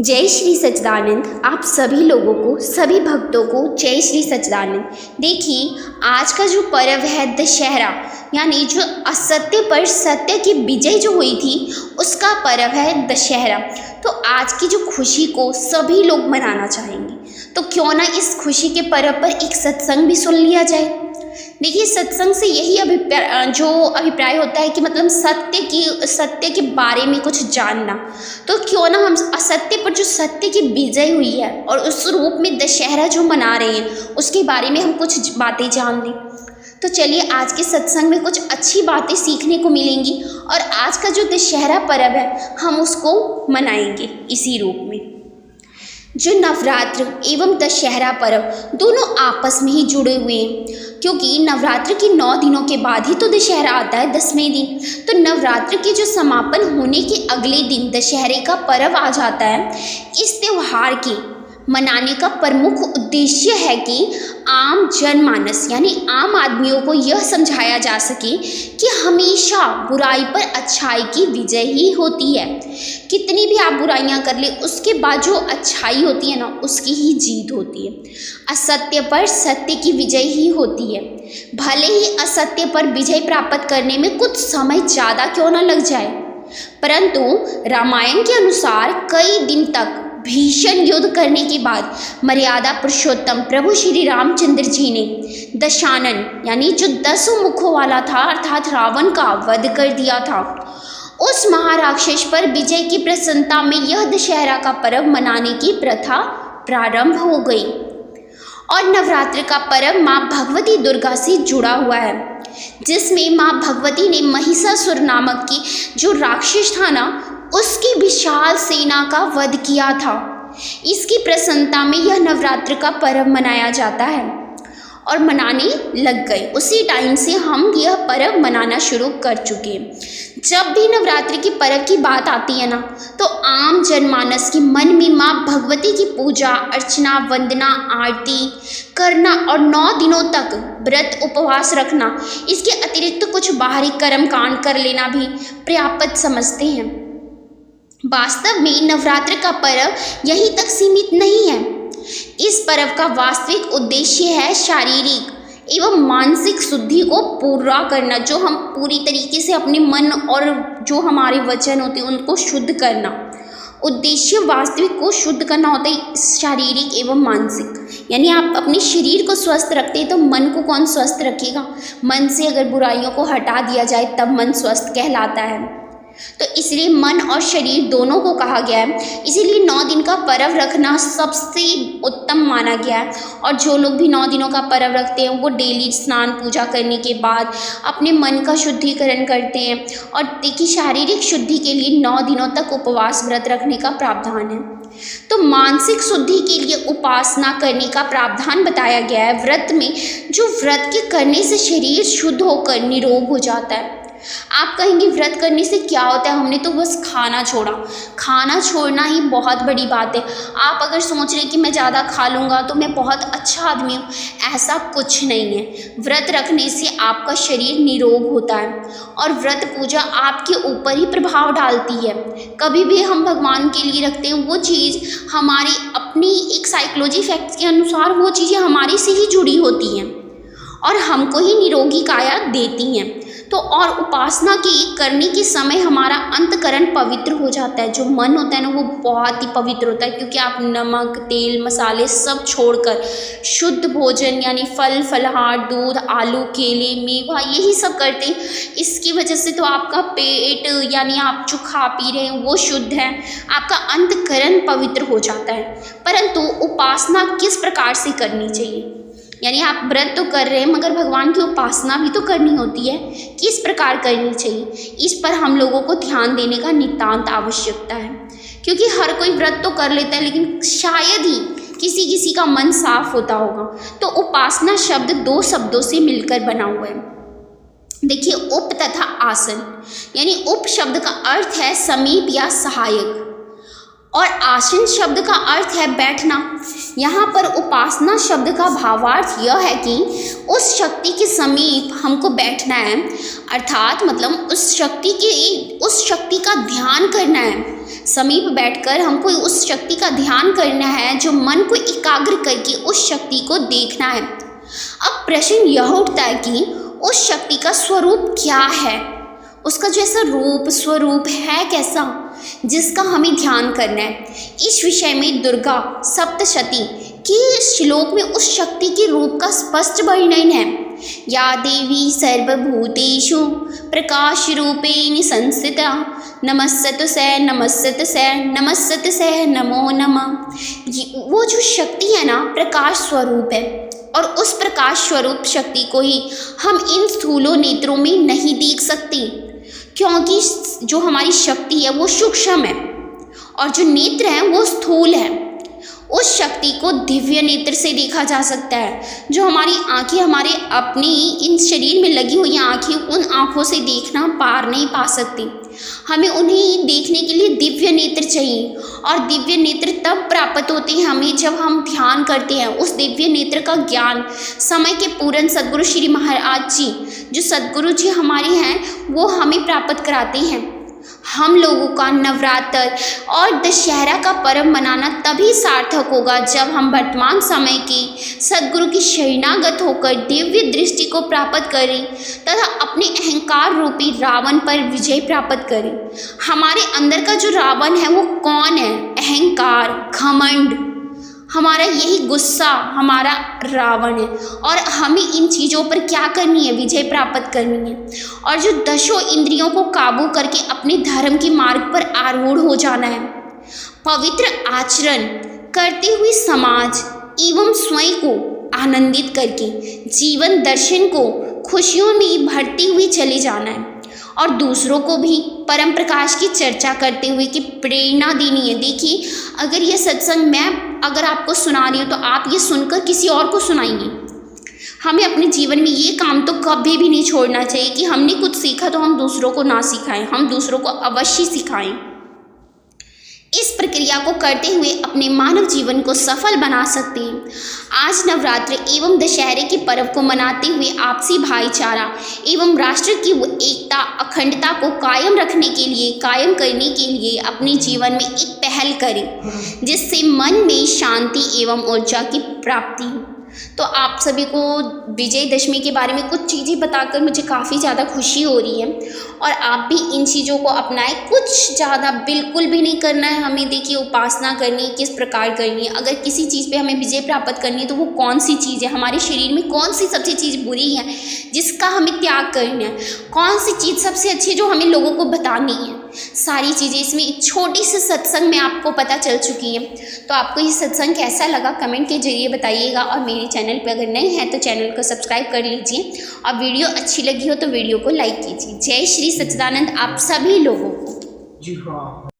जय श्री सच्चिदानंद। आप सभी लोगों को, सभी भक्तों को जय श्री सच्चिदानंद। देखिए, आज का जो पर्व है दशहरा, यानी जो असत्य पर सत्य की विजय जो हुई थी उसका पर्व है दशहरा। तो आज की जो खुशी को सभी लोग मनाना चाहेंगे, तो क्यों ना इस खुशी के पर्व पर एक सत्संग भी सुन लिया जाए। देखिए, सत्संग से यही अभिप्राय होता है कि मतलब सत्य के बारे में कुछ जानना। तो क्यों ना हम असत्य पर जो सत्य की विजय हुई है और उस रूप में दशहरा जो मना रहे हैं उसके बारे में हम कुछ बातें जान लें। तो चलिए, आज के सत्संग में कुछ अच्छी बातें सीखने को मिलेंगी और आज का जो दशहरा पर्व है हम उसको मनाएंगे इसी रूप में। जो नवरात्र एवं दशहरा पर्व दोनों आपस में ही जुड़े हुए हैं, क्योंकि नवरात्र के 9 दिनों के बाद ही तो दशहरा आता है 10वें दिन। तो नवरात्र के जो समापन होने के अगले दिन दशहरे का पर्व आ जाता है। इस त्योहार के मनाने का प्रमुख उद्देश्य है कि आम जनमानस यानी आम आदमियों को यह समझाया जा सके कि हमेशा बुराई पर अच्छाई की विजय ही होती है। कितनी भी आप बुराइयां कर ले, उसके बाद जो अच्छाई होती है ना, उसकी ही जीत होती है। असत्य पर सत्य की विजय ही होती है। भले ही असत्य पर विजय प्राप्त करने में कुछ समय ज़्यादा क्यों ना लग जाए, परंतु रामायण के अनुसार कई दिन तक भीषण युद्ध करने के बाद मर्यादा पुरुषोत्तम प्रभु श्री रामचंद्र जी ने दशानन यानी जो 10 मुखों वाला था अर्थात रावण का वध कर दिया था। उस महाराक्षस पर विजय की प्रसन्नता में यह दशहरा का पर्व मनाने की प्रथा प्रारंभ हो गई। और नवरात्र का पर्व माँ भगवती दुर्गा से जुड़ा हुआ है, जिसमें माँ भगवती ने महिषासुर नामक की जो राक्षस था ना, उसकी विशाल सेना का वध किया था। इसकी प्रसन्नता में यह नवरात्र का पर्व मनाया जाता है और मनाने लग गए। उसी टाइम से हम यह पर्व मनाना शुरू कर चुके हैं। जब भी नवरात्रि की पर्व की बात आती है ना, तो आम जनमानस के मन में माँ भगवती की पूजा अर्चना, वंदना, आरती करना और 9 दिनों तक व्रत उपवास रखना, इसके अतिरिक्त कुछ बाहरी कर्म कांड कर लेना भी पर्याप्त समझते हैं। वास्तव में नवरात्र का पर्व यहीं तक सीमित नहीं है। इस पर्व का वास्तविक उद्देश्य है शारीरिक एवं मानसिक शुद्धि को पूरा करना, जो हम पूरी तरीके से अपने मन और जो हमारे वचन होते हैं उनको शुद्ध करना। उद्देश्य वास्तविक को शुद्ध करना होता है, शारीरिक एवं मानसिक। यानी आप अपने शरीर को स्वस्थ रखते हैं तो मन को कौन स्वस्थ रखेगा। मन से अगर बुराइयों को हटा दिया जाए तब मन स्वस्थ कहलाता है। तो इसलिए मन और शरीर दोनों को कहा गया है। इसीलिए 9 दिन का पर्व रखना सबसे उत्तम माना गया है। और जो लोग भी 9 दिनों का पर्व रखते हैं वो डेली स्नान पूजा करने के बाद अपने मन का शुद्धिकरण करते हैं। और देखिए, शारीरिक शुद्धि के लिए 9 दिनों तक उपवास व्रत रखने का प्रावधान है। तो मानसिक शुद्धि के लिए उपासना करने का प्रावधान बताया गया है व्रत में, जो व्रत के करने से शरीर शुद्ध होकर निरोग हो जाता है। आप कहेंगे व्रत करने से क्या होता है, हमने तो बस खाना छोड़ा। खाना छोड़ना ही बहुत बड़ी बात है। आप अगर सोच रहे कि मैं ज़्यादा खा लूँगा तो मैं बहुत अच्छा आदमी हूँ, ऐसा कुछ नहीं है। व्रत रखने से आपका शरीर निरोग होता है और व्रत पूजा आपके ऊपर ही प्रभाव डालती है। कभी भी हम भगवान के लिए रखते हैं वो चीज़ हमारी अपनी एक साइकोलॉजी फैक्ट्स के अनुसार वो चीज़ें हमारे से ही जुड़ी होती हैं और हमको ही निरोगी काया देती हैं। तो और उपासना की करने के समय हमारा अंतकरण पवित्र हो जाता है। जो मन होता है ना, वो बहुत ही पवित्र होता है, क्योंकि आप नमक, तेल, मसाले सब छोड़कर शुद्ध भोजन यानी फल, फलाहार, दूध, आलू, केले, मेवा यही सब करते हैं। इसकी वजह से तो आपका पेट यानी आप जो खा पी रहे हैं वो शुद्ध है, आपका अंतकरण पवित्र हो जाता है। परंतु उपासना किस प्रकार से करनी चाहिए, यानी आप व्रत तो कर रहे हैं मगर भगवान की उपासना भी तो करनी होती है, किस प्रकार करनी चाहिए, इस पर हम लोगों को ध्यान देने का नितांत आवश्यकता है। क्योंकि हर कोई व्रत तो कर लेता है, लेकिन शायद ही किसी किसी का मन साफ होता होगा। तो उपासना शब्द 2 शब्दों से मिलकर बना हुआ है। देखिए, उप तथा आसन, यानी उप शब्द का अर्थ है समीप या सहायक और आसन शब्द का अर्थ है बैठना। यहाँ पर उपासना शब्द का भावार्थ यह है कि उस शक्ति के समीप हमको बैठना है, अर्थात मतलब उस शक्ति का ध्यान करना है, समीप बैठकर हमको उस शक्ति का ध्यान करना है, जो मन को एकाग्र करके उस शक्ति को देखना है। अब प्रश्न यह उठता है कि उस शक्ति का स्वरूप क्या है, उसका जो ऐसा रूप स्वरूप है कैसा, जिसका हमें ध्यान करना है। इस विषय में दुर्गा सप्तशती के श्लोक में उस शक्ति के रूप का स्पष्ट वर्णन है। या देवी सर्वभूतेषु प्रकाश रूपेण संस्थिता नमस्सतु से नमस्सतु से नमस्सतु से नमो नमः। वो जो शक्ति है ना, प्रकाश स्वरूप है, और उस प्रकाश स्वरूप शक्ति को ही हम इन स्थूलों नेत्रों में नहीं देख सकते, क्योंकि जो हमारी शक्ति है वो सूक्ष्म है और जो नेत्र हैं वो स्थूल है। उस शक्ति को दिव्य नेत्र से देखा जा सकता है। जो हमारी आंखें हमारे अपने इन शरीर में लगी हुई आंखें, उन आंखों से देखना पार नहीं पा सकती। हमें उन्हें देखने के लिए दिव्य नेत्र चाहिए, और दिव्य नेत्र तब प्राप्त होते हैं हमें जब हम ध्यान करते हैं। उस दिव्य नेत्र का ज्ञान समय के पूर्ण सद्गुरु श्री महाराज जी, जो सद्गुरु जी हमारे हैं, वो हमें प्राप्त कराते हैं। हम लोगों का नवरात्र और दशहरा का पर्व मनाना तभी सार्थक होगा जब हम वर्तमान समय के सद्गुरु की शरणागत होकर दिव्य दृष्टि को प्राप्त करें तथा अपने अहंकार रूपी रावण पर विजय प्राप्त करें। हमारे अंदर का जो रावण है वो कौन है? अहंकार, घमंड, हमारा यही गुस्सा हमारा रावण है, और हमें इन चीज़ों पर क्या करनी है? विजय प्राप्त करनी है, और जो दशों इंद्रियों को काबू करके अपने धर्म के मार्ग पर आरूढ़ हो जाना है। पवित्र आचरण करते हुए समाज एवं स्वयं को आनंदित करके जीवन दर्शन को खुशियों में भरते हुए चले जाना है, और दूसरों को भी परम प्रकाश की चर्चा करते हुए कि प्रेरणा देनी है। देखिए, अगर ये सत्संग मैं अगर आपको सुना रही हूँ तो आप ये सुनकर किसी और को सुनाएंगे। हमें अपने जीवन में ये काम तो कभी भी नहीं छोड़ना चाहिए कि हमने कुछ सीखा तो हम दूसरों को ना सिखाएं, हम दूसरों को अवश्य सिखाएं। इस प्रक्रिया को करते हुए अपने मानव जीवन को सफल बना सकते हैं। आज नवरात्र एवं दशहरे के पर्व को मनाते हुए आपसी भाईचारा एवं राष्ट्र की एकता अखंडता को कायम रखने के लिए, कायम करने के लिए अपने जीवन में एक पहल करें, जिससे मन में शांति एवं ऊर्जा की प्राप्ति हो। तो आप सभी को विजयदशमी के बारे में कुछ चीज़ें बताकर मुझे काफ़ी ज़्यादा खुशी हो रही है, और आप भी इन चीज़ों को अपनाएं। कुछ ज़्यादा बिल्कुल भी नहीं करना है हमें। देखिए, उपासना करनी है, किस प्रकार करनी है। अगर किसी चीज़ पे हमें विजय प्राप्त करनी है तो वो कौन सी चीज़ है, हमारे शरीर में कौन सी सबसे चीज़ बुरी है जिसका हमें त्याग करना है, कौन सी चीज़ सबसे अच्छी जो हमें लोगों को बतानी है। सारी चीज़ें इसमें छोटी सी सत्संग में आपको पता चल चुकी है। तो आपको ये सत्संग कैसा लगा कमेंट के जरिए बताइएगा, और मेरे चैनल पर अगर नए हैं तो चैनल को सब्सक्राइब कर लीजिए, और वीडियो अच्छी लगी हो तो वीडियो को लाइक कीजिए। जय श्री सच्चिदानंद आप सभी लोगों को। जी हाँ।